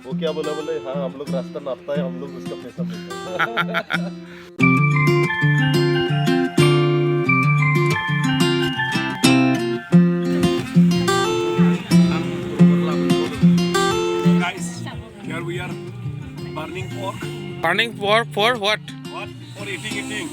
वो क्या बोला, बोले हाँ हम लोग रास्ता नापता है, हम लोग उसका पैसा मिलता है। Guys, here we are burning pork. Burning pork for what? What? For eating.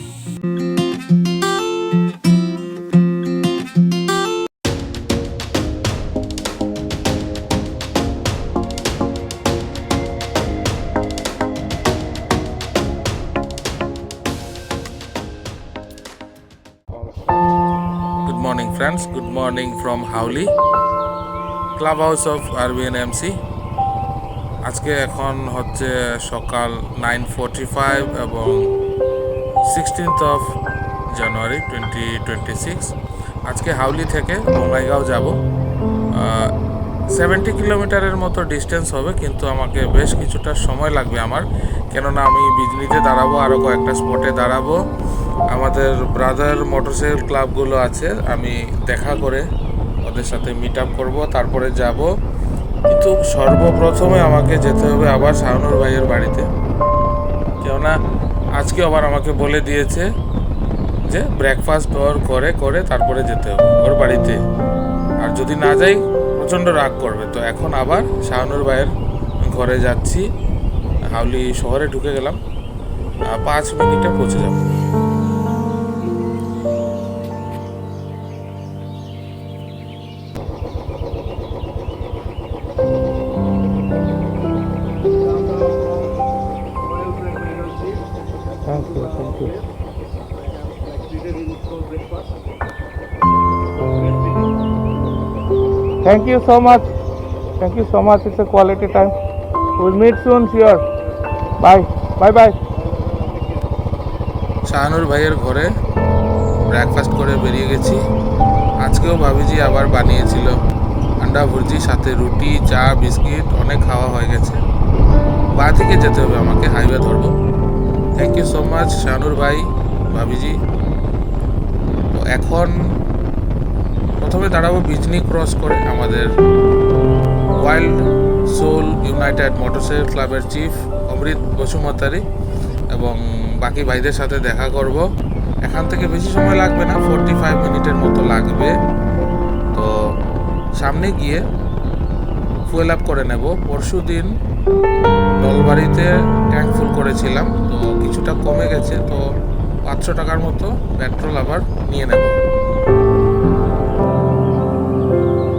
Good morning friends, good morning from Howli, Clubhouse of RBNMC. আজকে এখন হচ্ছে সকাল 9:45 এবং 16th of January 2026। আজকে হাউলি থেকে বঙ্গাইগাঁও যাব। 70 কিলোমিটারের মতো ডিস্টেন্স হবে, কিন্তু আমাকে বেশ কিছুটা সময় লাগবে আমার, কেননা আমি বিজলিতে দাঁড়াবো, আরও কয়েকটা স্পটে দাঁড়াবো। আমাদের ব্রাদার মোটরসাইকেল ক্লাবগুলো আছে, আমি দেখা করে ওদের সাথে মিট আপ করবো, তারপরে যাব। কিন্তু সর্বপ্রথমে আমাকে যেতে হবে আবার শাহনুর ভাইয়ের বাড়িতে, কেননা আজকে আবার আমাকে বলে দিয়েছে যে ব্রেকফাস্ট ওর করে তারপরে যেতে হবে ওর বাড়িতে, আর যদি না যাই প্রচণ্ড রাগ করবে। তো এখন আবার শাহনুর ভাইয়ের ঘরে যাচ্ছি। হাউলি শহরে ঢুকে গেলাম, 5 মিনিটে পৌঁছে যাব। Thank you so much. Thank you so much. It's a quality time. We'll meet soon, sure. Bye. Bye. Shahnur ভাইয়ের ঘরে ব্রেকফাস্ট করে বেরিয়ে গেছি। আজকেও ভাবিজি আবার বানিয়েছিল আন্ডা ভুর্জি, সাথে রুটি, চা, বিস্কিট, অনেক খাওয়া হয়ে গেছে। বা থেকে যেতে হবে আমাকে, হাইওয়ে ধরবো। Thank you so much Shahnoor ভাই, ভাবিজি। তো এখন প্রথমে দাঁড়াবো বিজনি ক্রস করে আমাদের ওয়াইল্ড সোল ইউনাইটেড মোটরসাইকেল ক্লাবের চিফ অমৃত বসুমতারি এবং বাকি ভাইদের সাথে দেখা করব। এখান থেকে বেশি সময় লাগবে না, 45 মিনিটের মতো লাগবে। তো সামনে গিয়ে ফুয়েল আপ করে নেব। পরশু দিন নলবাড়িতে ট্যাঙ্ক ফুল করেছিলাম, তো কিছুটা কমে গেছে, তো 500 টাকার মতো পেট্রোল আবার নিয়ে নেব।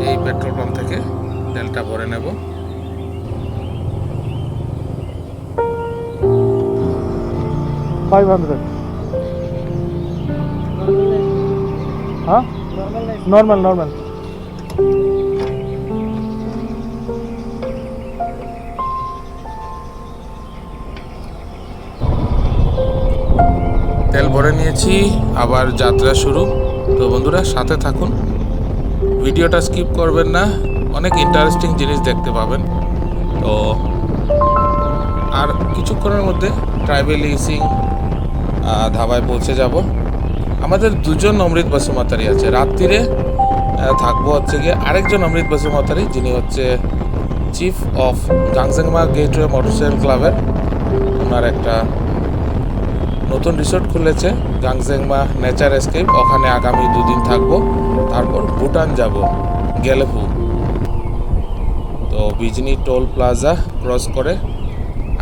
এই পেট্রোল পাম্প থেকে তেলটা ভরে নেব। $500. Huh? Normal. তেল ভরে নিয়েছি, আবার যাত্রা শুরু। তো বন্ধুরা সাথে থাকুন, ভিডিওটা স্কিপ করবেন না, অনেক ইন্টারেস্টিং জিনিস দেখতে পাবেন। তো আর কিছুক্ষণের মধ্যে ট্রাইবেল ইসিং ধাবায় পৌঁছে যাব। আমাদের দুজন অমৃত বসুমতারি আছে, রাত্রিরে থাকবো হচ্ছে গিয়ে আরেকজন অমৃত বসুমতারি, যিনি হচ্ছে chief of Gangjengma gateway motorcycle ক্লাবের। ওনার একটা নতুন রিসোর্ট খুলেছে গাংজেংমা নেচার এসকেপ, ওখানে আগামী 2 দিন থাকবো। তারপর ভুটান যাব, গেলেফু। তো বিজনি টোল প্লাজা ক্রস করে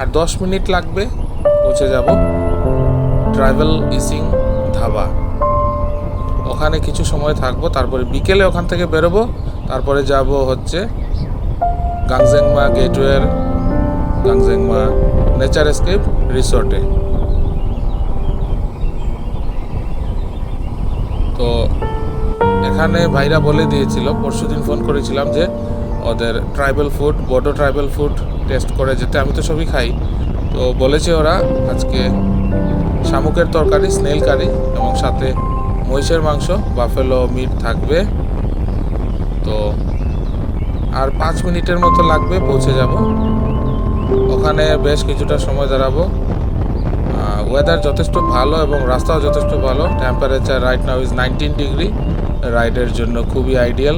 আর 10 মিনিট লাগবে, পৌঁছে যাব ট্রাইবেল ইসিং ধাবা। ওখানে কিছু সময় থাকবো, তারপরে বিকেলে ওখান থেকে বেরোবো। তারপরে যাব হচ্ছে গাংজেংমা গেটওয়ের গাংজেংমা নেচার এসকেপ রিসোর্টে। তো এখানে ভাইরা বলে দিয়েছিল, পরশুদিন ফোন করেছিলাম যে ওদের ট্রাইবাল ফুড, বড়ো ট্রাইবাল ফুড টেস্ট করে যেতে। আমি তো সবই খাই, তো বলেছে ওরা আজকে শামুকের তরকারি, স্নেল কারি এবং সাথে মহিষের মাংস, বাফেলো মিট থাকবে। তো আর 5 মিনিটের মতো লাগবে, পৌঁছে যাব। ওখানে বেশ কিছুটা সময় দাঁড়াবো। ওয়েদার যথেষ্ট ভালো এবং রাস্তাও যথেষ্ট ভালো। Temperature right now is 19 degree, রাইডের জন্য খুবই আইডিয়াল।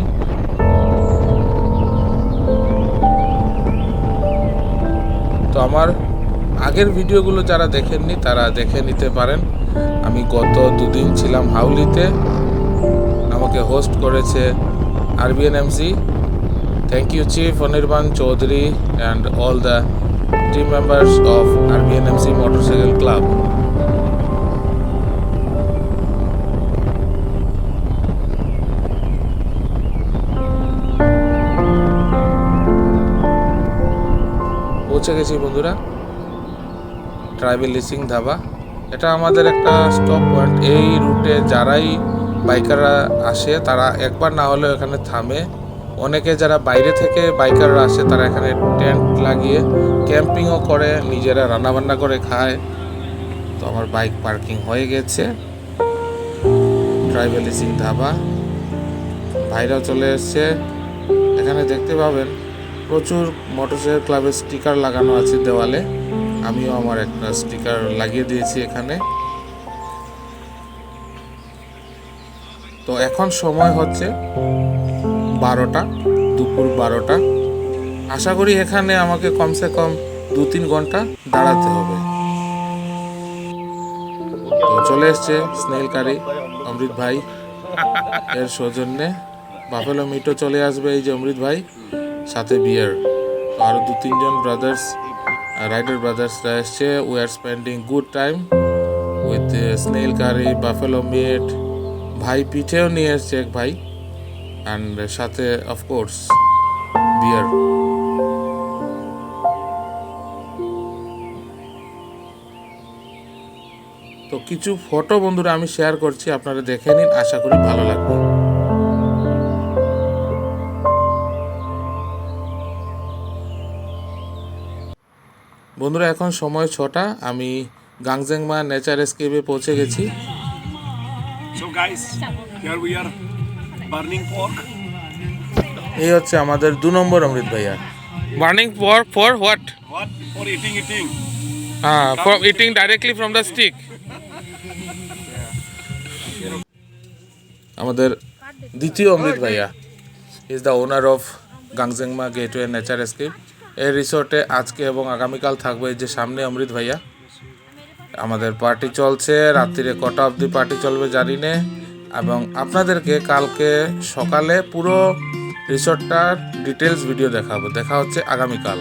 তো আমার আগের ভিডিওগুলো যারা দেখেননি তারা দেখে নিতে পারেন। আমি গত 2 দিন ছিলাম হাউলিতে, আমাকে হোস্ট করেছে RBNMC. Thank you chief Anirban Chowdhury and all the team members of RBNMC motorcycle club. পৌঁছে গেছি বন্ধুরা ট্রাইবেল লিসিং ধাবা। এটা আমাদের একটা স্টপ পয়েন্ট। এই রুটে যারাই বাইকাররা আসে তারা একবার না হলেও এখানে থামে। অনেকে যারা বাইরে থেকে বাইকাররা আসে তারা এখানে টেন্ট লাগিয়ে ক্যাম্পিংও করে, নিজেরা রান্নাবান্না করে খায়। তো আমার বাইক পার্কিং হয়ে গেছে ট্রাইবেল লিসিং ধাবা। ভাইরাও চলে এসছে। এখানে দেখতে পাবেন প্রচুর মোটরসাইকেল ক্লাবের স্টিকার লাগানো আছে দেওয়ালে। আমিও আমার একটা স্টিকার লাগিয়ে দিয়েছি এখানে। তো এখন সময় হচ্ছে 12টা, দুপুর 12টা। আশা করি এখানে আমাকে কমসে কম 2-3 ঘন্টা দাঁড়াতে হবে। তো চলে এসছে স্নেল কারি অমৃত ভাই এর সৌজন্যে। বাফেলো মিটও চলে আসবে এই যে অমৃত ভাই, সাথে বিয়ার। আরও 2-3 জন ব্রাদার্স, রাইডার ব্রাদার্সরা এসছে। We are spending good time with snail curry, buffalo meat. ভাই পিঠেও নিয়ে এসছে এক ভাই, অ্যান্ড সাথে অফকোর্স বিয়ার। তো কিছু ফটো বন্ধুরা আমি শেয়ার করছি, আপনারা দেখে নিন, আশা করি ভালো লাগবে। বন্ধুরা এখন সময় 6টা, আমি গাংজেংমা নেচার এস্কেপে পৌঁছে গেছি। So guys, here we are burning pork. এই হচ্ছে আমাদের 2 নম্বর অমৃত ভাইয়া। Burning pork for what? What? For eating. For eating directly from the stick. আমাদের দ্বিতীয় অমৃত ভাইয়া is the owner of Gangjengma gateway nature escape. এই রিসোর্টে আজকে এবং আগামীকাল থাকবে। এই যে সামনে অমৃত ভাইয়া। আমাদের পার্টি চলছে, রাত্রিরে কটা অবধি পার্টি চলবে জানি না, এবং আপনাদেরকে কালকে সকালে পুরো রিসোর্টটার ডিটেলস ভিডিও দেখাবো। দেখা হচ্ছে আগামীকাল।